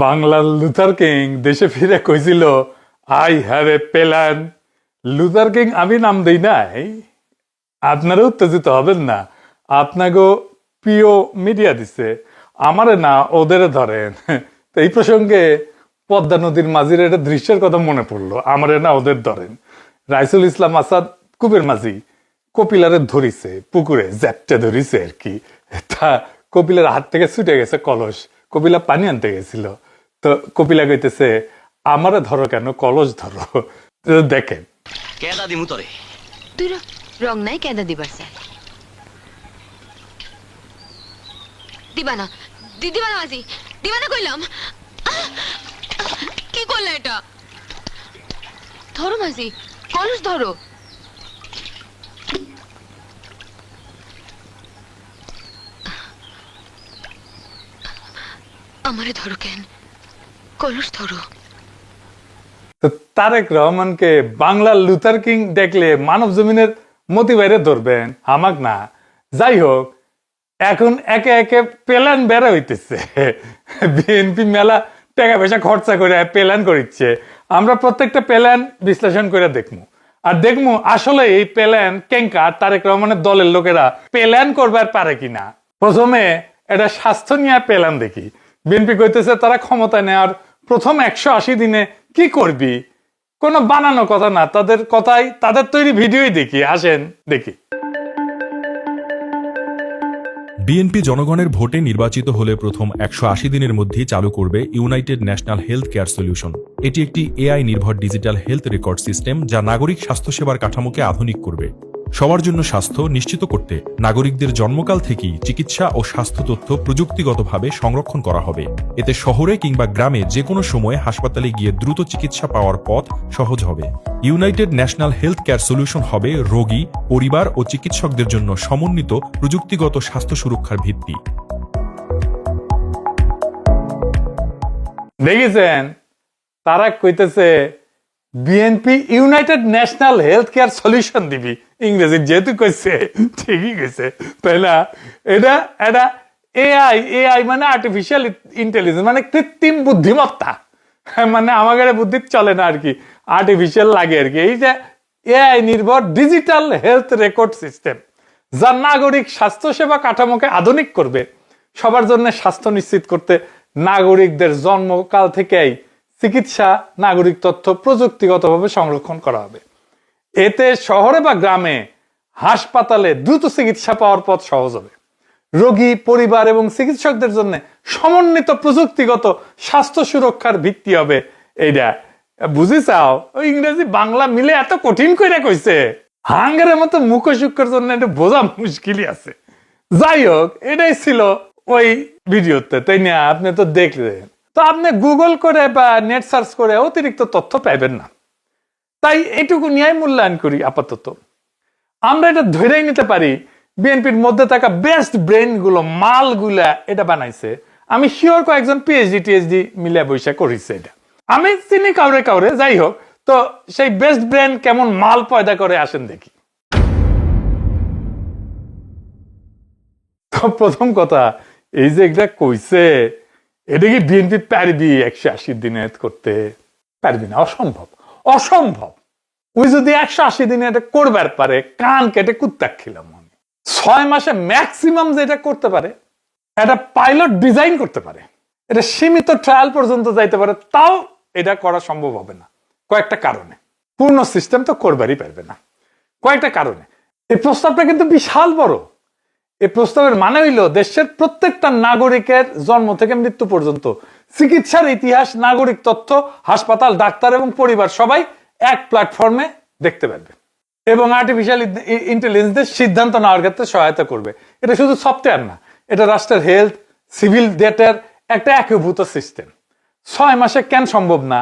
বাংলার Luther king দেশে ফিরে কইছিল, I have a plan. Luther king আমি নাম দেই নাই, আপনারা উত্তেজিত হবেন না। আপনাকে প্রিয় মিডিয়া দিছে, আমারে না ওদের ধরেন। তো এই প্রসঙ্গে পদ্মা নদীর মাঝির একটা দৃশ্যের কথা মনে পড়লো, আমারে না ওদের ধরেন। রাইসুল ইসলাম আসাদ কুবের মাঝি কপিলারে ধরিছে, পুকুরে জ্যাপটে ধরিছে আর কি। তা কপিলার হাত থেকে ছুটে গেছে কলস, কপিলা পানি আনতে গেছিল। তো কপিলা কইতেছে, আমারে ধরো কেন, কলস ধরো। তো দেখেন কেদা দিমু তরে তুই রং নাই কেদা দিবার স্যার দিবা না দিবা না মাঝি, দিবা না কইলাম। কি করলে এটা? ধরো মাঝি, কলস ধরো। আমারে ধরো কেন, কলস ধরো। তো তারেক রহমানকে বাংলার লুথার কিং দেখলে মানব জমিনের মতি বাইরে ধরবেন, হামাক না। যাই হোক, এখন একে একে প্ল্যান বেড়া হইতেছে। বিএনপি মেলা টাকা পয়সা খরচা করে প্ল্যান করিচ্ছে। আমরা প্রত্যেকটা প্ল্যান বিশ্লেষণ করে দেখবো, আর দেখবো আসলে এই প্ল্যান কেঙ্কা তারেক রহমানের দলের লোকেরা প্ল্যান করবার পারে কিনা। প্রথমে এটা স্বাস্থ্য নিয়ে প্ল্যান দেখি। বিএনপি কইতেছে তারা ক্ষমতা নেওয়ার প্রথম 180 দিনে কি করবি, কোনো বানানো কথা না, তাদের কথাই, তাদের তৈরি ভিডিওই দেখি, আসেন দেখি। বিএনপি জনগণের ভোটে নির্বাচিত হলে প্রথম 180 দিনের মধ্যেই চালু করবে United national health care solution. এটি একটি এআই নির্ভর ডিজিটাল হেলথ রেকর্ড সিস্টেম, যা নাগরিক স্বাস্থ্যসেবার কাঠামোকে আধুনিক করবে। সবার জন্য স্বাস্থ্য নিশ্চিত করতে নাগরিকদের জন্মকাল থেকেই চিকিৎসা ও স্বাস্থ্য তথ্য প্রযুক্তিগতভাবে সংরক্ষণ করা হবে। এতে শহরে কিংবা গ্রামে যে কোনো সময়ে হাসপাতালে গিয়ে দ্রুত চিকিৎসা পাওয়ার পথ সহজ হবে। United national health care solution হবে রোগী, পরিবার ও চিকিৎসকদের জন্য সমন্বিত প্রযুক্তিগত স্বাস্থ্য সুরক্ষার ভিত্তি। দেখেছেন, তারা কইতেছে BNP United national health care solution দিবি। ইংরেজি যেহেতু কইছে, ঠিকই কইছে, তাই না? এটা এটা এআই, এআই মানে আর্টিফিশিয়াল ইন্টেলিজেন্স, মানে কৃত্রিম বুদ্ধিমত্তা। মানে আমাদের বুদ্ধি চলে না আর কি, আর্টিফিশিয়াল লাগে আর কি। এই যে এআই নির্ভর ডিজিটাল হেলথ রেকর্ড সিস্টেম, যা নাগরিক স্বাস্থ্যসেবা কাঠামোকে আধুনিক করবে। সবার জন্য স্বাস্থ্য নিশ্চিত করতে নাগরিকদের জন্মকাল থেকেই চিকিৎসা, নাগরিক তথ্য প্রযুক্তিগতভাবে সংরক্ষণ করা হবে। এতে শহরে বা গ্রামে হাসপাতালে দ্রুত চিকিৎসা পাওয়ার পথ সহজ হবে। রোগী, পরিবার এবং চিকিৎসকদের জন্য সমন্বিত প্রযুক্তিগত স্বাস্থ্য সুরক্ষার ভিত্তি হবে এইটা। বুঝি চাও, ওই ইংরেজি বাংলা মিলে এত কঠিন করে কইছে, হাঙ্গারের মতো মুখশুক্ষের জন্য এটা বোঝা মুশকিলই আছে। যাই হোক, এটাই ছিল ওই ভিডিওতে, তাই না? আপনি তো দেখলেন। তো আপনি গুগল করে বা নেট সার্চ করে অতিরিক্ত তথ্য পাইবেন না, তাই এইটুকু নিয়ে মূল্যায়ন করি আপাতত। আমরা এটা ধরেই নিতে পারি বিএনপির মধ্যে থাকা বেস্ট ব্রেন গুলো, মালগুলা এটা বানাইছে। আমি শিওর কয়েকজন পিএইচডি টিএইচডি মিলে বৈশা করেছে এটা। আমি চিনি কাউরে কাউরে। যাই হোক, তো সেই বেস্ট ব্রেন কেমন মাল পয়দা করে আসেন দেখি। তো প্রথম কথা, এই যে এটা কইছে, এটা কি বিএনপি পারবি 180 দিনে করতে? পারবি না, অসম্ভব, অসম্ভব। ওই যদি 180 দিনে এটা করবার পারে, কান কেটে কুত্তা খেলাম আমি। 6 মাসে ম্যাক্সিমাম যেটা করতে পারে, একটা পাইলট ডিজাইন করতে পারে, এটা সীমিত ট্রায়াল পর্যন্ত যাইতে পারে, তাও এটা করা সম্ভব হবে না কয়েকটা কারণে। পূর্ণ সিস্টেম তো করবারই পারবে না কয়েকটা কারণে। এই প্রস্তাবটা কিন্তু বিশাল বড়। এই প্রস্তাবের মানে হইল দেশের প্রত্যেকটা নাগরিকের জন্ম থেকে মৃত্যু পর্যন্ত চিকিৎসার ইতিহাস, নাগরিক তথ্য, হাসপাতাল, ডাক্তার এবং পরিবার সবাই এক প্ল্যাটফর্মে দেখতে পারবে, এবং আর্টিফিশিয়াল ইন্টেলিজেন্সের সিদ্ধান্ত নেওয়ার ক্ষেত্রে সহায়তা করবে। এটা শুধু সফটওয়্যার না, এটা রাষ্ট্রের হেলথ, সিভিল ডেটার একটা একীভূত সিস্টেম। 6 মাসে কেন সম্ভব না?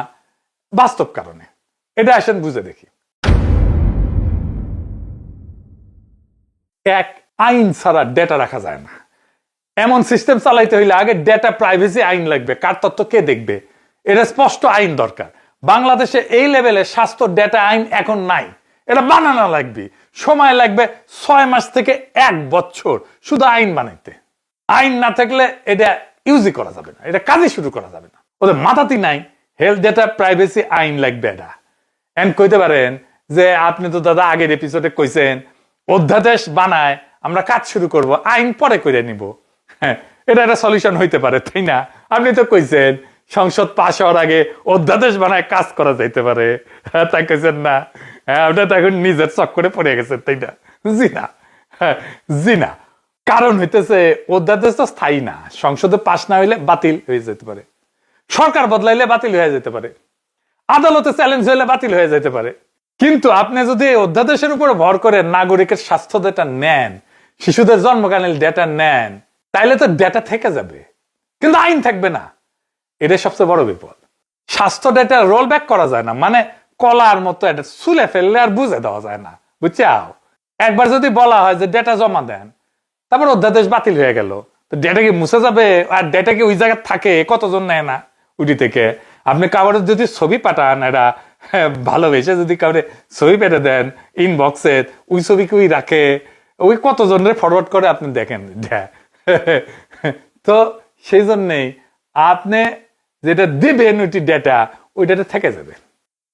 বাস্তব কারণে। এটা আসেন বুঝে দেখি। এক, আইন ছাড়া ডেটা রাখা যায় না। এমন সিস্টেম চালাইতে হইলে আগে ডেটা প্রাইভেসি আইন লাগবে, কার তথ্য কে দেখবে, এটা স্পষ্ট আইন দরকার। বাংলাদেশে এই লেভেলে স্বাস্থ্য ডেটা আইন এখন নাই, এটা বানানো লাগবে। সময় লাগবে 6 মাস থেকে 1 বছর শুধু আইন বানাইতে। আইন না থাকলে এটা ইউজই করা যাবে না, এটা কাজই শুরু করা যাবে না। ওদের মাথাতেই নাই হেলথ ডেটা প্রাইভেসি আইন লাগবে এটা। এন্ড কইতে পারেন যে আপনি তো দাদা আগের এপিসোডে কইছেন অধ্যাদেশ বানায় আমরা কাজ শুরু করব, আইন পরে করে নিব। হ্যাঁ, এটা একটা সলিউশন হইতে পারে, তাই না? আপনি তো কইছেন সংসদ পাশ হওয়ার আগে অধ্যাদেশ বানায় কাজ করা যাইতে পারে। হ্যাঁ, তাই কইছেন না? হ্যাঁ, ওটা তো এখন নিজের চক্করে পড়ে গেছেন, তাই না? জি না, হ্যাঁ, জি না। কারণ হইতেছে অধ্যাদেশ তো স্থায়ী না, সংসদে পাশ না হইলে বাতিল হয়ে যেতে পারে, সরকার বদলাইলে বাতিল হয়ে যেতে পারে, আদালতে চ্যালেঞ্জ হইলে বাতিল হয়ে যেতে পারে। কিন্তু আপনি যদি এই অধ্যাদেশের উপরে ভর করে নাগরিকের স্বাস্থ্য ডেটা নেন, শিশুদের জন্মকালীন ডেটা নেন, তাইলে তো ডেটা থেকে যাবে, কিন্তু আইন থাকবে না। এটাই সবচেয়ে বড় বিপদ। স্বাস্থ্য ডেটা রোল ব্যাক করা যায় না, মানে কলার মতো এটা ছুলে ফেললে আর বুঝে দেওয়া যায় না, বুঝছাও? একবার যদি বলা হয় যে ডেটা জমা দেন, তারপর অধ্যাদেশ বাতিল হয়ে গেল, তো ডেটা কি মুছে যাবে? আর ডেটা কি ওই জায়গায় থাকে? কতজন নেয় না উডি থেকে? আপনি কাউরে যদি ছবি পাঠান, এরা ভালোবেসে যদি কাউরে ছবি পেটে দেন ইনবক্সে, ওই ছবি কি ওই রাখে? ওই কতজনের ফরওয়ার্ড করে আপনি দেখেন। তো সেই জন্যেই আপনি যেটা দিবেন ওইটি ডেটা, ওই ডেটা থেকে যাবে।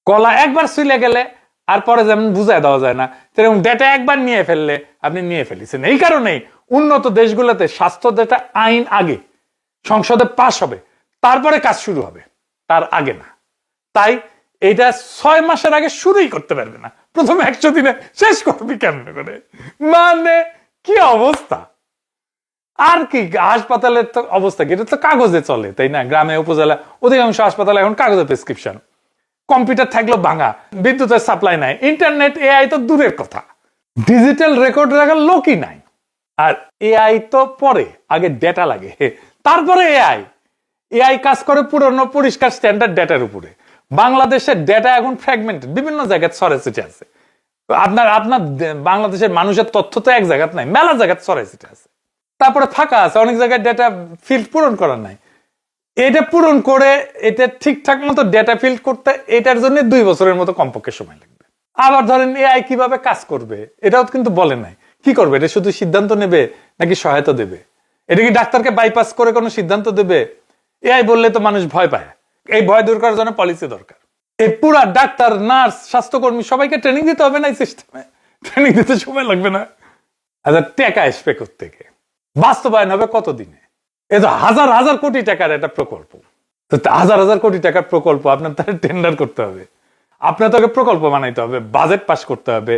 কলা একবার ছুলে গেলে আর পরে যেমন বুঝাই দেওয়া যায় না, সেরকম ডেটা একবার নিয়ে ফেললে আপনি নিয়ে ফেলেছেন। এই কারণেই উন্নত দেশগুলোতে স্বাস্থ্য ডেটা আইন আগে সংসদে পাশ হবে, তারপরে কাজ শুরু হবে, তার আগে না। তাই এইটা 6 মাসের আগে শুরুই করতে পারবে না, প্রথমে 100 দিনে শেষ করবি কেমনে করে? মানে কি অবস্থা! আর কি হাসপাতালের তো অবস্থা কি? এটা তো কাগজে চলে, তাই না? গ্রামে উপজেলা অধিকাংশ হাসপাতালে এখন কাগজে প্রেসক্রিপশন, কম্পিউটার থাকলো ভাঙা, বিদ্যুতের সাপ্লাই নাই, ইন্টারনেট এআই তো দূরের কথা, ডিজিটাল রেকর্ড রাখার লোকই নাই। আর এআই তো পরে, আগে ডেটা লাগে, তারপরে এআই। এআই কাজ করে পুরনো পরিষ্কার স্ট্যান্ডার্ড ডেটার উপরে। বাংলাদেশের ডেটা এখন ফ্র্যাগমেন্টেড, বিভিন্ন জায়গায় ছড়ে ছিটে আছে। আপনার আপনার বাংলাদেশের মানুষের তথ্য তো এক জায়গায় নাই, মেলা জায়গায় ছড়ে ছিটে আছে। তারপরে ফাঁকা আছে, অনেক জায়গায় ডেটা ফিল্ড পূরণ করার নাই। এটা পূরণ করে এটা ঠিকঠাক মতো ডেটা ফিল্ড করতে এটার জন্য 2 বছরের মতো কমপক্ষে সময় লাগবে। আবার ধরেন এআই কিভাবে কাজ করবে এটাও কিন্তু বলে নাই। কি করবে? এটা শুধু সিদ্ধান্ত নেবে নাকি সহায়তা দেবে? এটা কি ডাক্তারকে বাইপাস করে কোনো সিদ্ধান্ত দেবে? এআই বললে তো মানুষ ভয় পায়। এই ভয় দূর করার জন্য পলিসি দরকার। এই পুরা ডাক্তার, নার্স, স্বাস্থ্যকর্মী সবাইকে ট্রেনিং দিতে হবে না এই সিস্টেমে? ট্রেনিং দিতে সময় লাগবে না? আচ্ছা, টাকা আসবে কোত্থেকে? বাস্তবায়ন হবে কতদিনে? এ তো হাজার হাজার কোটি টাকার একটা প্রকল্প। তো হাজার হাজার কোটি টাকার প্রকল্প আপনার তাহলে টেন্ডার করতে হবে, আপনার তোকে প্রকল্প বানাইতে হবে, বাজেট পাস করতে হবে,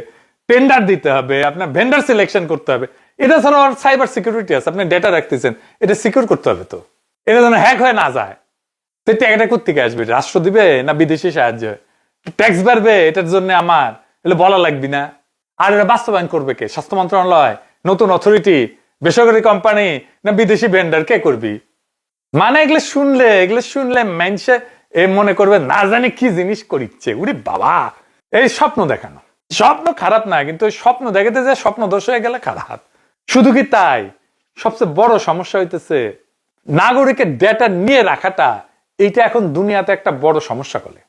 টেন্ডার দিতে হবে, আপনার ভেন্ডার সিলেকশন করতে হবে। এটা ছাড়াও আর সাইবার সিকিউরিটি আছে, আপনি ডেটা রাখতেছেন, এটা সিকিউর করতে হবে। তো এটা যেন হ্যাক হয়ে না যায়। তো টাকাটা কোত্থেকে আসবে? রাষ্ট্র দিবে না বিদেশি সাহায্য? ট্যাক্স বাড়বে এটার জন্য আমার, এগুলো বলা লাগবে না? আর এটা বাস্তবায়ন করবে কে? স্বাস্থ্য মন্ত্রণালয়, নতুন অথরিটি, বেসরকারি কোম্পানি, না বিদেশি ভেন্ডার? কে করবি? মানে এগুলো শুনলে মানুষে মনে করবে না জানি কি জিনিস করিচ্ছে। উরে বাবা, এই স্বপ্ন দেখানো। স্বপ্ন খারাপ না, কিন্তু স্বপ্ন দেখাতে যে স্বপ্ন দোষ হয়ে গেলে খারাপ। শুধু কি তাই, সবচেয়ে বড় সমস্যা হইতেছে নাগরিকের ডেটা নিয়ে রাখাটা। এইটা এখন দুনিয়াতে একটা বড় সমস্যা করে,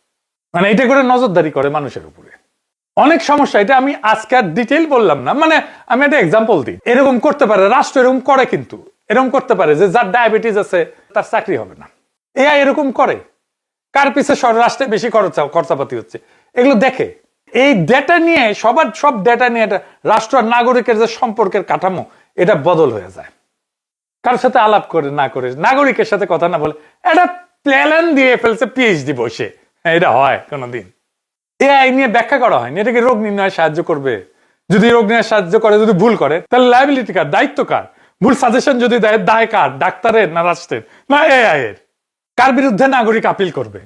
মানে এটা করে নজরদারি করে মানুষের উপরে। অনেক সমস্যা, এটা আমি আজকে আর ডিটেইল বললাম না, মানে আমি একটা এক্সাম্পল দিই। এরকম করতে পারে রাষ্ট্র, এরকম করে, কিন্তু এরকম করতে পারে যে যার ডায়াবেটিস আছে তার চাকরি হবে না। এআই এরকম করে, কার পিছে রাষ্ট্রে বেশি খরচাপাতি হচ্ছে এগুলো দেখে। এই ডেটা নিয়ে সব ডেটা নিয়ে এটা রাষ্ট্র আর নাগরিকের যে সম্পর্কের কাঠামো, এটা বদল হয়ে যায়। কারোর সাথে আলাপ করে না করে, নাগরিকের সাথে কথা না বলে এটা প্ল্যান দিয়ে ফেলছে পিএইচডি বসে। এটা হয় কোনোদিন? এআই নিয়ে ব্যাখ্যা করা হয়নি। এটাকে রোগ নির্ণয়ে সাহায্য করবে? যদি রোগ নির্ণয়ে সাহায্য করে, যদি ভুল করে, তাহলে লায়াবিলিটি কার? দায়িত্ব কার? ভুল সাজেশন যদি দেয়, দায় কার? ডাক্তারের না রাষ্ট্রের না এআই এর? কার বিরুদ্ধে নাগরিক আপিল করবে?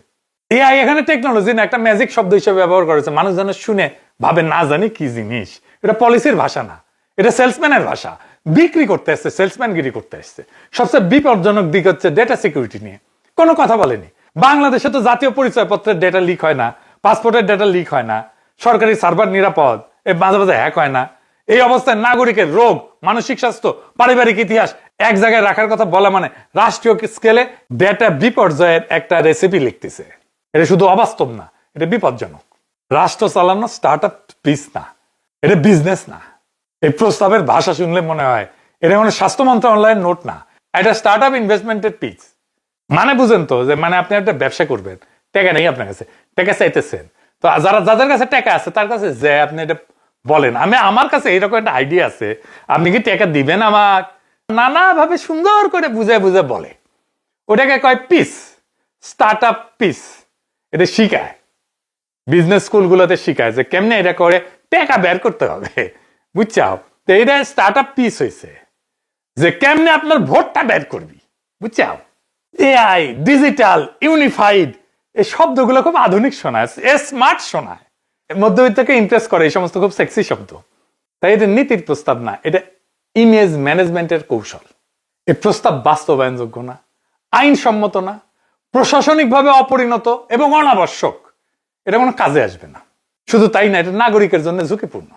এআই এখানে টেকনোলজি না, একটা ম্যাজিক শব্দ হিসেবে ব্যবহার করেছে। মানুষ যেন শুনে ভাবে না জানি কি জিনিস। এটা পলিসির ভাষা না, এটা সেলসম্যানের ভাষা। বিক্রি করতে আসছে, সেলসম্যানগিরি করতে আসছে। সবচেয়ে বিপজ্জনক দিক হচ্ছে ডেটা সিকিউরিটি নিয়ে কোনো কথা বলেনি। বাংলাদেশে তো জাতীয় পরিচয়পত্রের ডেটা লিক হয় না, পাসপোর্টের ডেটা লিক হয় না, সরকারি সার্ভার নিরাপদ, মাঝে মাঝে হ্যাক হয় না। এই অবস্থায় নাগরিকের রোগ, মানসিক স্বাস্থ্য, পারিবারিক ইতিহাস এক জায়গায় রাখার কথা বলা মানে রাষ্ট্রীয় স্কেলে ডেটা বিপর্যয়ের একটা রেসিপি লিখতেছে। এটা শুধু অবাস্তব না, এটা বিপজ্জনক। রাষ্ট্র চালানো স্টার্ট আপ পিস না, এটা বিজনেস না। এই প্রস্তাবের ভাষা শুনলে মনে হয় এটা মানে স্বাস্থ্য মন্ত্রণালয়ের নোট না, এটা স্টার্ট আপ ইনভেস্টমেন্টের পিস। মানে বুঝেন তো, যে মানে আপনি একটা ব্যবসা করবেন, টাকা নেই আপনার কাছে, টাকা চাইতেছেন, তো যাদের কাছে টাকা আছে তার কাছে যে আপনি এটা বলেন আমার কাছে এরকম একটা আইডিয়া আছে, আপনি কি টাকা দিবেন আমার? নানাভাবে সুন্দর করে বুঝে বুঝে বলে, ওটাকে কয় পিস, স্টার্ট আপ পিস। এটা শিখায়, বিজনেস স্কুলগুলোতে শিখায় যে কেমনে এটা করে টাকা বের করতে হবে, বুঝছাও? তো এটা স্টার্ট আপ পিস হয়েছে, যে কেমনে আপনার ভোটটা বের করবি, বুঝছাও? এআই, ডিজিটাল, ইউনিফাইড, এই শব্দগুলো খুব আধুনিক শোনায়, স্মার্ট শোনায়, মধ্যবিত্তকে ইমপ্রেস করে, এই সমস্ত খুব সেক্সি শব্দ। তাই এটা নীতির প্রস্তাব না, এটা ইমেজ ম্যানেজমেন্টের কৌশল। এই প্রস্তাব বাস্তবায়নযোগ্য না, আইনসম্মত না, প্রশাসনিকভাবে অপরিণত এবং অনাবশ্যক, এটা কোনো কাজে আসবে না। শুধু তাই না, এটা নাগরিকের জন্য ঝুঁকিপূর্ণ।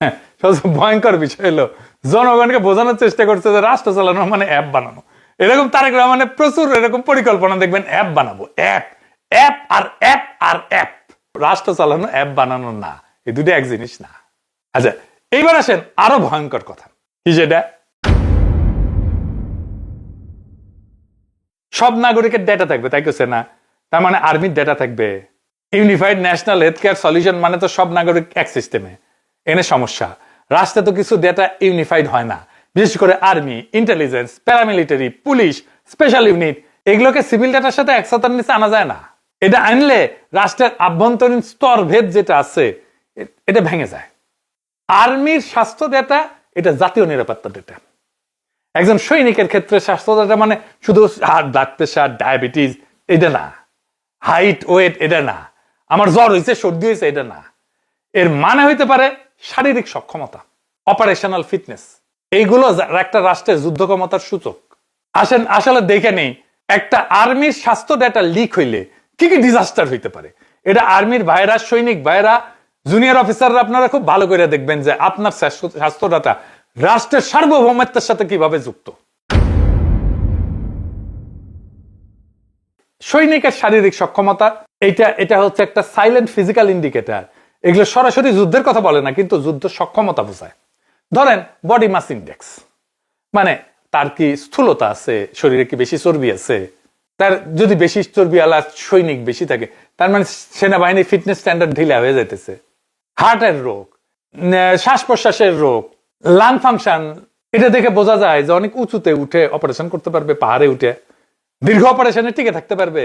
হ্যাঁ, সবচেয়ে ভয়ঙ্কর বিষয় হলো জনগণকে বোঝানোর চেষ্টা করছে যে রাষ্ট্র চালানো মানে অ্যাপ বানানো। এরকম তারেক রহমানের প্রচুর এরকম পরিকল্পনা দেখবেন, অ্যাপ বানাবো, অ্যাপ অ্যাপ আর অ্যাপ আর অ্যাপ। রাষ্ট্র চালানো অ্যাপ বানানো না, এই দুটো এক জিনিস না। আচ্ছা, এইবার আসেন আরো ভয়ঙ্কর কথা, কি যেটা সব নাগরিকের ডেটা থাকবে, তাই কেছে না? তার মানে আর্মির ডেটা থাকবে। Unified national health care solution মানে তো সব নাগরিক এক সিস্টেমে, এনে সমস্যা। রাষ্ট্রে তো কিছু ডেটা ইউনিফাইড হয় না, বিশেষ করে army, intelligence, paramilitary, police, special unit, এগুলোকে সিভিল ডেটার সাথে একসাথে নিচে আনা যায় না। এটা আনলে রাষ্ট্রের আভ্যন্তরীণ স্তর ভেদ যেটা আছে এটা ভেঙে যায়। আর্মির স্বাস্থ্য ডেটা এটা জাতীয় নিরাপত্তা ডেটা। একজন সৈনিকের ক্ষেত্রে স্বাস্থ্য ডেটা মানে শুধু ব্লাড প্রেশার, ডায়াবেটিস, এটা না, হাইট, ওয়েট, এটা না, আমার জ্বর হয়েছে, সর্দি হয়েছে, এটা না। এর মানে হইতে পারে শারীরিক সক্ষমতা, অপারেশনাল ফিটনেস, এইগুলো একটা রাষ্ট্রের যুদ্ধ ক্ষমতার সূচক। আসেন আসলে দেখে নেই একটা আর্মির স্বাস্থ্য ডেটা লিক হইলে কি কি ডিজাস্টার হইতে পারে। এটা আর্মির ভাইরা, সৈনিক ভাইরা, জুনিয়র অফিসাররা আপনারা খুব ভালো করে দেখবেন যে আপনার স্বাস্থ্য ডাটা রাষ্ট্রের সার্বভৌমত্বের সাথে কিভাবে যুক্ত। সৈনিকের শারীরিক সক্ষমতা এটা হচ্ছে একটা সাইলেন্ট ফিজিক্যাল ইন্ডিকেটর। এগুলো সরাসরি যুদ্ধের কথা বলে না, কিন্তু যুদ্ধ সক্ষমতা বোঝায়। ধরেন বডি মাস ইন্ডেক্স, মানে তার কি স্থূলতা আছে, শরীরে কি বেশি চর্বি আছে। তার যদি বেশি চর্বি আলা সৈনিক বেশি থাকে, তার মানে সেনাবাহিনীর ফিটনেস স্ট্যান্ডার্ড ঢিলা হয়ে যাইতেছে। হার্টের রোগ, শ্বাস প্রশ্বাসের রোগ, লাং ফাংশন, এটা দেখে বোঝা যায় যে অনেক উঁচুতে উঠে অপারেশন করতে পারবে, পাহাড়ে উঠে দীর্ঘ অপারেশনে টিকে থাকতে পারবে।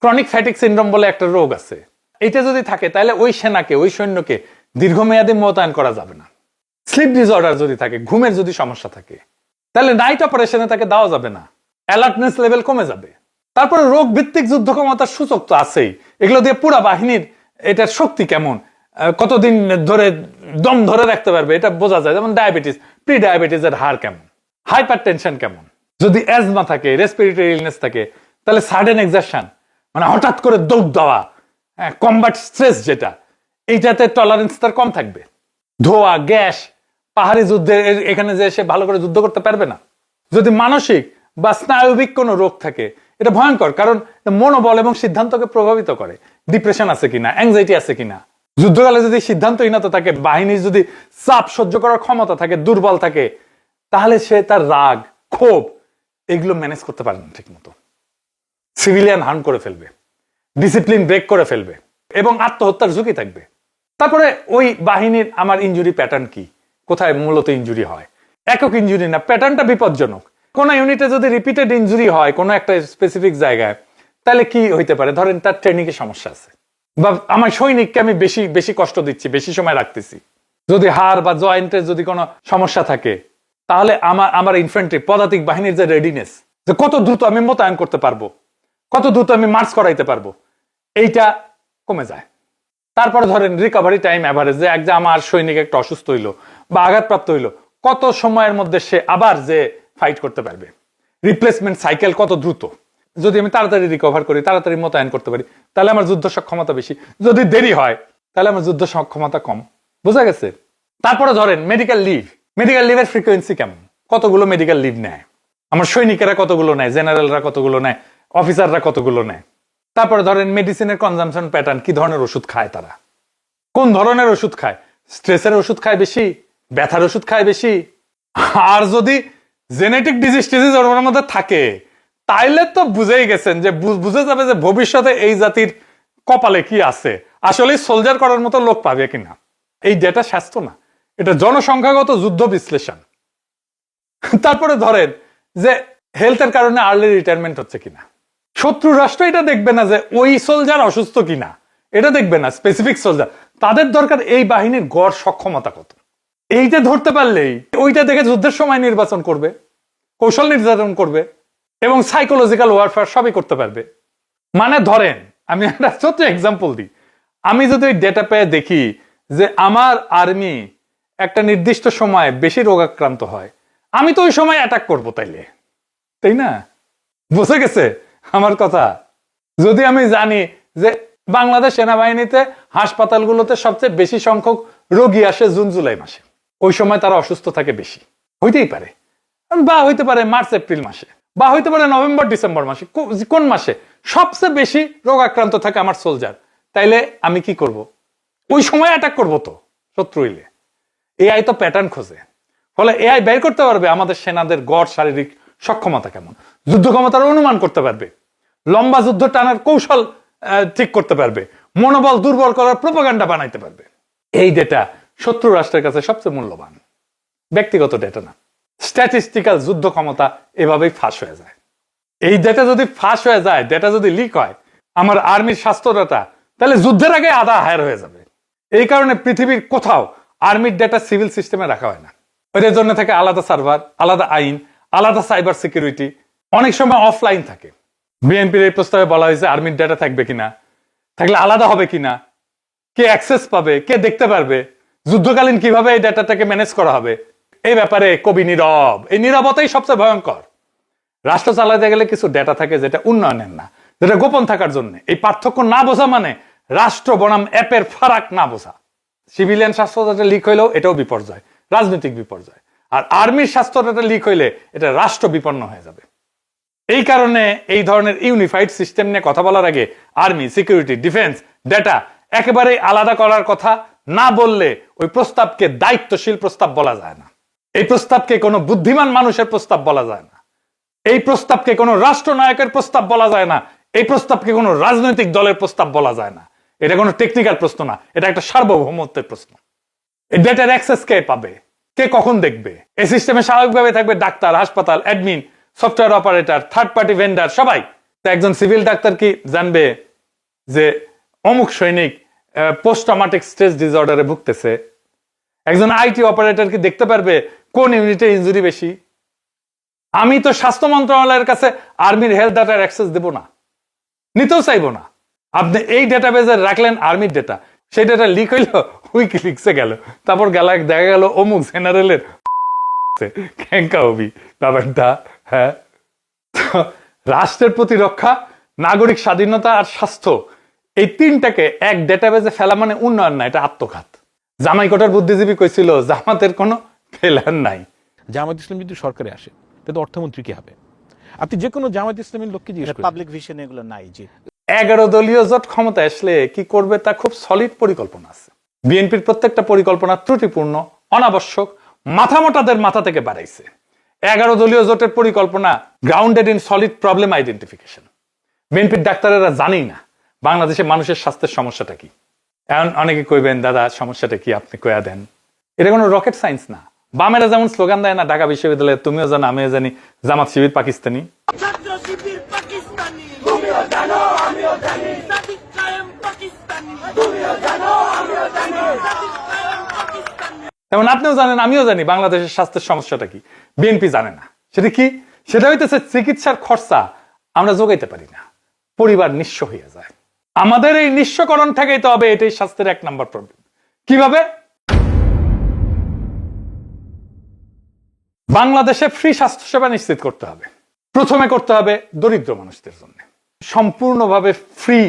ক্রনিক ফ্যাটিক সিনড্রোম বলে একটা রোগ আছে, এটা যদি থাকে তাহলে ওই সেনাকে, ওই সৈন্যকে দীর্ঘমেয়াদে মোতায়েন করা যাবে না। স্লিপ ডিসঅর্ডার যদি থাকে, ঘুমের যদি সমস্যা থাকে, তাহলে নাইট অপারেশনে তাকে দেওয়া যাবে না, অ্যালার্টনেস লেভেল কমে যাবে। তারপরে রোগ ভিত্তিক যুদ্ধ ক্ষমতার সূচক তো আছেই, এগুলো দিয়ে পুরা বাহিনীর এটার শক্তি কেমন, কতদিন ধরে দম ধরে রাখতে পারবে, এটা বোঝা যায়। যেমন ডায়াবেটিস, প্রি ডায়াবেটিসের হার কেমন, হাইপার টেনশন কেমন, যদি অ্যাজমা থাকে, রেসপিরেটরি ইলনেস থাকে, তাহলে সাডেন এক্সারশন মানে হঠাৎ করে দৌড় দেওয়া, কমব্যাট স্ট্রেস যেটা, এইটাতে টলারেন্স তার কম থাকবে। ধোয়া, গ্যাস, পাহাড়ি যুদ্ধে এখানে যে সে ভালো করে যুদ্ধ করতে পারবে না। যদি মানসিক বা স্নায়বিক কোনো রোগ থাকে, এটা ভয়ঙ্কর, কারণ মনোবল এবং সিদ্ধান্তকে প্রভাবিত করে। ডিপ্রেশন আছে কিনা, অ্যাংজাইটি আছে কিনা। যুদ্ধকালে যদি সিদ্ধান্তহীনতা থাকে, বাহিনীর যদি চাপ সহ্য করার ক্ষমতা থাকে দুর্বল থাকে, তাহলে সে তার রাগ, ক্ষোভ এগুলো ম্যানেজ করতে পারে না ঠিক মতো, সিভিলিয়ান হার্ম করে ফেলবে, ডিসিপ্লিন ব্রেক করে ফেলবে এবং আত্মহত্যার ঝুঁকি থাকবে। তারপরে ওই বাহিনীর আমার ইনজুরি প্যাটার্ন কি, কোথায় মূলত ইনজুরি হয়, একক ইনজুরি না, প্যাটার্নটা বিপজ্জনক। কোন ইউনিটে যদি রিপিটেড ইনজুরি হয় কোন একটা স্পেসিফিক জায়গায়, তাহলে কি হইতে পারে? ধরেন তার ট্রেনিং এর সমস্যা আছে, বা আমার সৈনিককে আমি বেশি বেশি কষ্ট দিচ্ছি, বেশি সময় রাখতেছি। যদি হাড় বা জয়েন্টের যদি কোনো সমস্যা থাকে, তাহলে আমার ইনফ্যান্ট্রি, পদাতিক বাহিনীর যে রেডিনেস, যে কত দ্রুত আমি মোতায়েন করতে পারবো, কত দ্রুত আমি মার্চ করাইতে পারবো, এইটা কমে যায়। তারপরে ধরেন রিকভারি টাইম অ্যাভারেজ, যে একজন আমার সৈনিক একটা অসুস্থ হইলো বা আঘাতপ্রাপ্ত হইলো, কত সময়ের মধ্যে সে আবার যে ফাইট করতে পারবে, রিপ্লেসমেন্ট সাইকেল কত দ্রুত। যদি আমি তাড়াতাড়ি রিকভার করি, তাড়াতাড়ি মোতায়েন করতে পারি, তাহলে আমার যুদ্ধ সক্ষমতা বেশি। যদি দেরি হয়, তাহলে আমার যুদ্ধ সক্ষমতা কম। বোঝা গেছে? তারপরে ধরেন মেডিকেল লিভ, মেডিকেল লিভের ফ্রিকোয়েন্সি কেমন, কতগুলো মেডিকেল লিভ নেয় আমার সৈনিকেরা, কতগুলো নেয় জেনারেলরা, কতগুলো নেয় অফিসাররা, কতগুলো নেয়। তারপরে ধরেন মেডিসিনের কনজামশন প্যাটার্ন, কি ধরনের ওষুধ খায় তারা, কোন ধরনের ওষুধ খায়, স্ট্রেসের ওষুধ খায় বেশি, ব্যথার ওষুধ খায় বেশি। আর যদি জেনেটিক ডিজিজ ওর মধ্যে থাকে, তাইলে তো বুঝেই গেছেন যে বুঝে যাবে যে ভবিষ্যতে এই জাতির কপালে কি আছে, আসলে সোলজার করার মতো লোক পাবে কিনা। এই ডেটা স্বাস্থ্য না, এটা জনসংখ্যাগত যুদ্ধ বিশ্লেষণ। তারপরে ধরেন যে হেলথের কারণে আর্লি রিটায়ারমেন্ট হচ্ছে কিনা, শত্রু রাষ্ট্র এটা দেখবে না যে ওই সোলজার অসুস্থ কিনা, এটা দেখবে না স্পেসিফিক সোলজার, তাদের দরকার এই বাহিনীর গড় সক্ষমতা কত। এইটা ধরতে পারলেই ওইটা দেখে যুদ্ধের সময় নির্বাচন করবে, কৌশল নির্ধারণ করবে এবং সাইকোলজিক্যাল ওয়ারফেয়ার সবই করতে পারবে। মানে ধরেন আমি একটা ছোট্ট এক্সাম্পল দিই, আমি যদি ওই ডেটা পেয়ে দেখি যে আমার আর্মি একটা নির্দিষ্ট সময় বেশি রোগাক্রান্ত হয়, আমি তো ওই সময় অ্যাটাক করবো, তাই না? বুঝে গেছে আমার কথা? যদি আমি জানি যে বাংলাদেশ সেনাবাহিনীতে হাসপাতালগুলোতে সবচেয়ে বেশি সংখ্যক রোগী আসে জুন জুলাই মাসে, ওই সময় তারা অসুস্থ থাকে বেশি, হইতেই পারে, বা হইতে পারে মার্চ এপ্রিল মাসে, বা হইতে পারে নভেম্বর ডিসেম্বর মাসে, কোন মাসে সবচেয়ে বেশি রোগাক্রান্ত থাকে আমার সোলজার, তাইলে আমি কি করব? ওই সময় অ্যাটাক করবো তো শত্রু হইলে। এআই তো প্যাটার্ন খোঁজে, ফলে এআই বের করতে পারবে আমাদের সেনাদের গড় শারীরিক সক্ষমতা কেমন, যুদ্ধ ক্ষমতার অনুমান করতে পারবে, লম্বা যুদ্ধ টানার কৌশল ঠিক করতে পারবে, মনোবল দুর্বল করার প্রোপাগান্ডা বানাইতে পারবে। এই ডেটা শত্রু রাষ্ট্রের কাছে সবচেয়ে মূল্যবান, ব্যক্তিগত ডেটা না। স্ট্যাটিস্টিক্যাল যুদ্ধ ক্ষমতা এভাবেই ফাঁস হয়ে যায়। এই ডেটা যদি ফাঁস হয়ে যায়, ডেটা যদি লিক হয়, আমার আর্মির স্বাস্থ্য ডেটা, তাহলে যুদ্ধের আগে আধা হায়ার হয়ে যাবে। এই কারণে পৃথিবীর কোথাও আর্মির ডেটা সিভিল সিস্টেমে রাখা হয় না। ওদের জন্য থাকে আলাদা সার্ভার, আলাদা আইন, আলাদা সাইবার সিকিউরিটি, অনেক সময় অফলাইন থাকে। বিএনপির এই প্রস্তাবে বলা হয়েছে আর্মির ডেটা থাকবে কিনা, থাকলে আলাদা হবে কিনা, কে অ্যাক্সেস পাবে, কে দেখতে পারবে, যুদ্ধকালীন কিভাবে এই ডেটাটাকে ম্যানেজ করা হবে, এই ব্যাপারে কবি নীরব। এই নীরবতাই সবচেয়ে ভয়ঙ্কর। রাষ্ট্র চালাতে গেলে কিছু ডেটা থাকে যেটা উন্নয়নের না, যেটা গোপন থাকার জন্য। এই পার্থক্য না বোঝা মানে রাষ্ট্র বনাম অ্যাপের ফারাক না বোঝা। সিভিলিয়ান স্বাস্থ্য ডাটা লিক হইলেও এটাও বিপর্যয়, রাজনৈতিক বিপর্যয়। আর আর্মির স্বাস্থ্য ডাটা লিক হইলে এটা রাষ্ট্র বিপন্ন হয়ে যাবে। এই কারণে এই ধরনের ইউনিফাইড সিস্টেম নিয়ে কথা বলার আগে আর্মি, সিকিউরিটি, ডিফেন্স, ডেটা একেবারেই আলাদা করার কথা না বললে ওই প্রস্তাবকে দায়িত্বশীল প্রস্তাব বলা যায় না। এই প্রস্তাবকে কোনো বুদ্ধিমান মানুষের প্রস্তাব বলা যায় না। এই প্রস্তাবকে কোনো রাষ্ট্রনায়কের প্রস্তাব বলা যায় না। এই প্রস্তাবকে কোনো রাজনৈতিক দলের প্রস্তাব বলা যায় না। এটা কোনো টেকনিক্যাল প্রশ্ন না, এটা একটা সার্বভৌমত্বের প্রশ্ন। এই ডেটার অ্যাক্সেস কে পাবে, কে কখন দেখবে? এই সিস্টেমে স্বাভাবিকভাবে থাকবে ডাক্তার, হাসপাতাল, admin, software operator, third party vendor, সবাই। তো একজন সিভিল ডাক্তার কি জানবে যে অমুক সৈনিক পোস্ট ট্রমাটিক স্ট্রেস ডিসঅর্ডারে ভুগতেছে? একজন আইটি অপারেটর কি দেখতে পারবে কোন ইউনিটে ইনজুরি বেশি? আমি তো স্বাস্থ্য মন্ত্রণালয়ের কাছে আর্মির হেলথ ডাটার অ্যাক্সেস দেব না, নিতেও চাইবো না। আপনি এই ডেটাবেজে রাখলেন আর্মির ডেটা, সেই ডেটা লিক হইল, উইকিলিক্সে গেল, তারপর দেখা গেল অমুক জেনারেলের ক্যাঙ্কা হবি ব্যাপারটা। হ্যাঁ, রাষ্ট্রের প্রতিরক্ষা, নাগরিক স্বাধীনতা আর স্বাস্থ্য, এই তিনটাকে এক ডেটাবেজে ফেলা মানে উন্নয়ন না, এটা আত্মঘাত। জামাই কোটার বুদ্ধিজীবী কইছিল জামাতের কোনো ফেলার নাই। জামাত ইসলাম যদি সরকারে আসে তাহলে অর্থমন্ত্রী কি হবে? আপনি যে কোনো জামাত ইসলামের লোককে জিজ্ঞেস করেন, পাবলিক ভিশন এগুলো নাই। জি, 11 দলীয় জোট ক্ষমতা আসলে কি করবে তা খুব সলিড পরিকল্পনা আছে। বিএনপির প্রত্যেকটা পরিকল্পনা ত্রুটিপূর্ণ, অনাবশ্যক, মাথামোটাদের মাথা থেকে বাড়াইছে। 11 দলীয় জোটের পরিকল্পনা grounded in solid problem identification. বিএনপির ডাক্তারেরা জানেই না বাংলাদেশে মানুষের স্বাস্থ্যের সমস্যাটা কি। এখন অনেকে কইবেন দাদা সমস্যাটা কি আপনি কয়া দেন। এটা কোনো রকেট সায়েন্স না। বামেরা যেমন স্লোগান দেয় না ঢাকা বিশ্ববিদ্যালয়ে, তুমিও জানো আমিও জানি জামাত শিবির পাকিস্তানি। ছাত্র শিবির পাকিস্তানি, তুমিও জানো আমিও জানি, সাদিক কায়েম পাকিস্তানি, তুমিও জানো আমিও জানি, সাদিক কায়েম পাকিস্তানি। তেমন আপনিও জানেন আমিও জানি বাংলাদেশের স্বাস্থ্যের সমস্যাটা কি। বিএনপি জানে না। সেটা কি? সেটা হইতেছে চিকিৎসার খরচা আমরা যোগাইতে পারি না, পরিবার নিঃস্ব হয়ে যায়। আমাদের এই নিঃস্বকরণ ঠেকাইতে হবে, এটাই স্বাস্থ্যের 1 নাম্বার প্রবলেম। কিভাবে? বাংলাদেশে ফ্রি স্বাস্থ্যসেবা নিশ্চিত করতে হবে। প্রথমে করতে হবে দরিদ্র মানুষদের জন্য সম্পূর্ণভাবে ফ্রি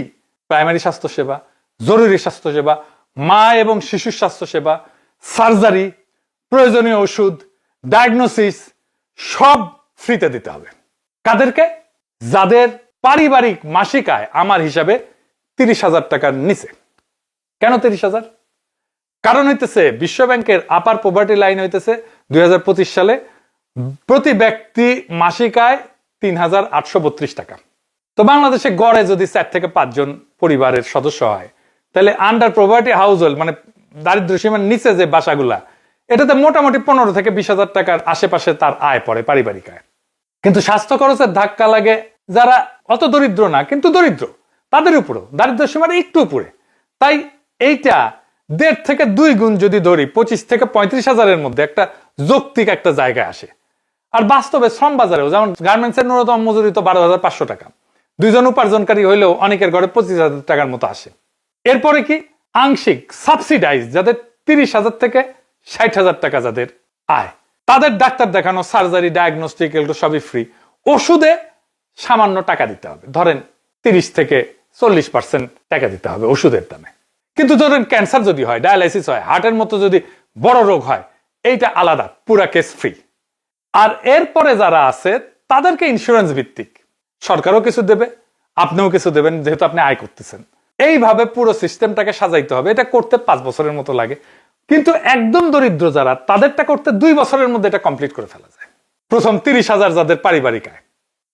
প্রাইমারি স্বাস্থ্যসেবা, জরুরি স্বাস্থ্যসেবা, মা এবং শিশুর স্বাস্থ্যসেবা, সার্জারি, প্রয়োজনীয় ওষুধ, ডায়াগনোসিস সব ফ্রিতে দিতে হবে। কাদেরকে? যাদের পারিবারিক মাসিক আয় আমার হিসাবে 30,000 টাকার নিচে। কেন 30,000? কারণ হইতেছে বিশ্ব ব্যাংকের আপার পভার্টি লাইন হইতেছে 2025 সালে প্রতি ব্যক্তি মাসিক আয় 3,832 টাকা। তো বাংলাদেশে গড়ে যদি 4 থেকে 5 জন পরিবারের সদস্য হয়, তাহলে আন্ডার পভার্টি হাউস হোল্ড, মানে দারিদ্র সীমার নিচে যে বাসাগুলা, এটাতে মোটামুটি 15 থেকে 20,000 টাকার আশেপাশে তার আয় পড়ে, পারিবারিক আয়। কিন্তু স্বাস্থ্য খরচের ধাক্কা লাগে যারা অত দরিদ্র না কিন্তু দরিদ্র, তাদের উপরও, দারিদ্র সীমার একটু উপরে। তাই এইটা 1.5 থেকে 2 গুণ যদি ধরি, 25 থেকে 35,000-এর মধ্যে একটা যৌক্তিক একটা জায়গায় আসে। আর বাস্তবে শ্রম বাজারেও, যেমন গার্মেন্টসের ন্যূনতম মজুরি তো 12,500 টাকা, 2 জন উপার্জনকারী হইলেও অনেকের ঘরে 25,000 টাকার মতো আসে। এরপরে কি আংশিক সাবসিডাইজ, যাদের 30,000 থেকে 60,000 টাকা যাদের আয়, তাদের ডাক্তার দেখানো, সার্জারি, ডায়াগনস্টিক, এগুলো সবই ফ্রি। ওষুধে সামান্য টাকা দিতে হবে, ধরেন 30 থেকে 40% টাকা দিতে হবে ওষুধের দামে। কিন্তু ধরেন ক্যান্সার যদি হয়, ডায়ালাইসিস হয়, হার্টের মতো যদি বড় রোগ হয়, এইটা আলাদা, পুরা কেস ফ্রি। আর এরপরে যারা আছে তাদেরকে ইন্স্যুরেন্স ভিত্তিক, সরকারও কিছু দেবে, আপনিও কিছু দেবেন, যেহেতু আপনি আয় করতেছেন। এইভাবে পুরো সিস্টেমটাকে সাজাইতে হবে। এটা করতে 5 বছরের মতো লাগে, কিন্তু একদম দরিদ্র যারা, তাদেরটা করতে 2 বছরের মধ্যে এটা কমপ্লিট করে ফেলা যায়। প্রথম 30,000 যাদের পারিবারিক আয়,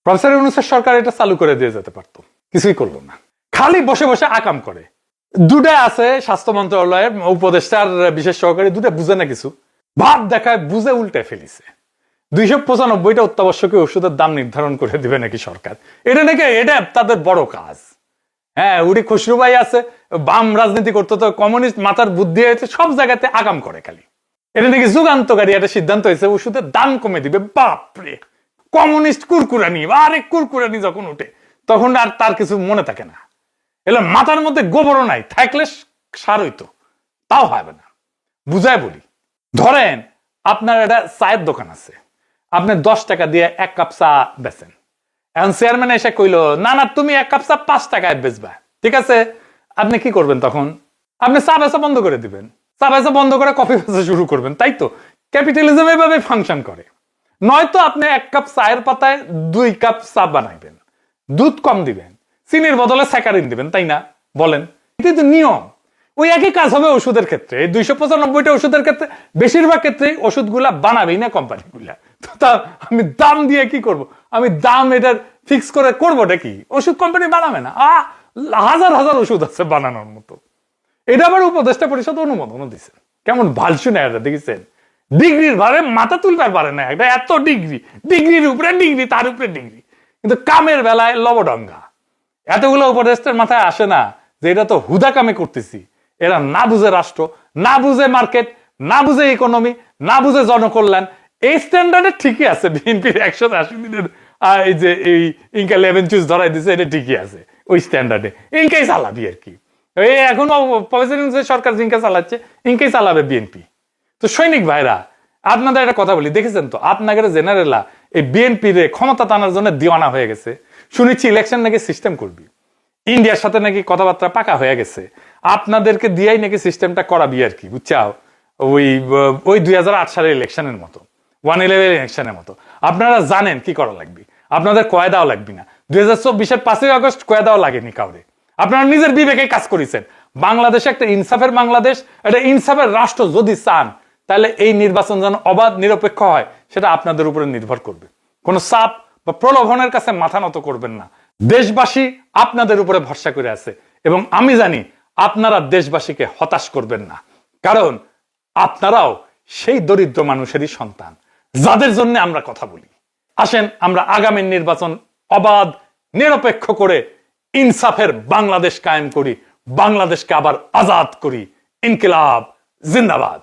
প্রফেসর ইউনূসের সরকার এটা চালু করে দিয়ে যেতে পারতো, কিছুই করলো না, খালি বসে বসে আকাম করে। দুটা আছে স্বাস্থ্য মন্ত্রণালয়ের উপদেষ্টার বিশেষ সহকারী, দুটা বুঝে না কিছু, ভাব দেখায়, বুঝে উল্টে ফেলিছে। 295টা অত্যাবশ্যকীয় ওষুধের দাম নির্ধারণ করে দিবে নাকি সরকার, এটা নাকি এটা তাদের বড় কাজ। হ্যাঁ, উড়ি খুশরু ভাই আছে, বাম রাজনীতি করতে, তো কমিউনিস্ট মাথার বুদ্ধি হয়েছে, সব জায়গাতে আগাম করে খালি। এটা নাকি যুগান্তকারী একটা সিদ্ধান্ত হয়েছে, ওষুধের দাম কমে দিবে। বাপরে, কমিউনিস্ট কুরকুরানি, আরে কুরকুরানি যখন উঠে তখন আর তার কিছু মনে থাকে না। এগুলো মাথার মধ্যে গোবরও নাই, থাকলে সার হইতো, তাও হবে না। বুঝায় বলি, ধরেন আপনার একটা চায়ের দোকান আছে, আপনি 10 টাকা দিয়ে 1 কাপ চা বেচেন। এখন চেয়ারম্যান এসে কইলো, না না, তুমি 1 কাপ চা 5 টাকায় বেচবা, ঠিক আছে? আপনি কি করবেন তখন? আপনি চা বেচা বন্ধ করে দিবেন, চা বেচা বন্ধ করে কফি বেচা শুরু করবেন, তাই তো? ক্যাপিটালিজম এভাবে ফাংশন করে। নয়তো আপনি 1 কাপ চায়ের পাতায় 2 কাপ চা বানাইবেন, দুধ কম দিবেন, চিনির বদলে স্যাকারিন দিবেন, তাই না? বলেন, এটা তো নিয়ম। ওই একই কাজ হবে ওষুধের ক্ষেত্রে। 295টা ওষুধের ক্ষেত্রে বেশিরভাগ ক্ষেত্রে ওষুধগুলা বানাবেই না কোম্পানিগুলা। তা আমি দাম দিয়ে কি করব? আমি দাম এটার ফিক্স করে করবোটা কি? ওষুধ কোম্পানি বানাবে না। হাজার হাজার ওষুধ আছে বানানোর মতো। এটা আবার উপদেষ্টা পরিষদ অনুমোদনও দিচ্ছে। কেমন ভালসু না এটা, দেখেছেন? ডিগ্রির ভারে মাথা তুলবার পারে না, এটা এত ডিগ্রি, ডিগ্রির উপরে ডিগ্রি, তার উপরে ডিগ্রি, কিন্তু কামের বেলায় লবডঙ্গা। এতগুলো উপদেষ্টার মাথায় আসে না যে এটা তো হুদা কামে করতেছি। এরা না বুঝে রাষ্ট্র, না বুঝে মার্কেট, না বুঝে ইকোনমি, না বুঝে জনকল্যাণ। এই স্ট্যান্ডার্ডে ঠিকই আছে। বিএনপির 180 দিনের এই যে এই ইনকা 11 চুজ ধরাই দিচ্ছে, এটা ঠিকই আছে ওই স্ট্যান্ডার্ডে। ইনকাই চালাবি আর কি। এই এখন প্রফেসর সরকার ইনকা চালাচ্ছে, ইনকাই চালাবে বিএনপি। তো সৈনিক ভাইরা, আপনাদের একটা কথা বলি, দেখেছেন তো আপনাদের জেনারেলা এই বিএনপির ক্ষমতা টানার জন্য দিওয়ানা হয়ে গেছে। শুনেছি ইলেকশন নাকি সিস্টেম করবি, ইন্ডিয়ার সাথে নাকি কথাবার্তা পাকা হয়ে গেছে, আপনাদেরকে দিয়েই নাকি সিস্টেমটা করাবি আর কি, বুঝছাও? ওই 2008 সালের ইলেকশনের মতো, 111 ইলেকশনের মতো। আপনারা জানেন কি করা লাগবে, আপনাদের কয়েদাও লাগবে না। 2024-এর 5ই আগস্ট কয়েদাও লাগেনি কাউরে। আপনারা নিজের বিবেকে কাজ করেছেন। বাংলাদেশে একটা ইনসাফের বাংলাদেশ, একটা ইনসাফের রাষ্ট্র যদি চান, তাহলে এই নির্বাচন যেন অবাধ নিরপেক্ষ হয়, সেটা আপনাদের উপরে নির্ভর করবে। কোনো চাপ বা প্রলোভনের কাছে মাথা নত করবেন না। দেশবাসী আপনাদের উপরে ভরসা করে আছে, এবং আমি জানি আপনারা দেশবাসীকে হতাশ করবেন না, কারণ আপনারাও সেই দরিদ্র মানুষেরই সন্তান যাদের জন্য আমরা কথা বলি। আসেন আমরা আগামী নির্বাচন অবাধ নিরপেক্ষ করে ইনসাফের বাংলাদেশ কায়েম করি, বাংলাদেশকে আবার আজাদ করি। ইনকিলাব জিন্দাবাদ।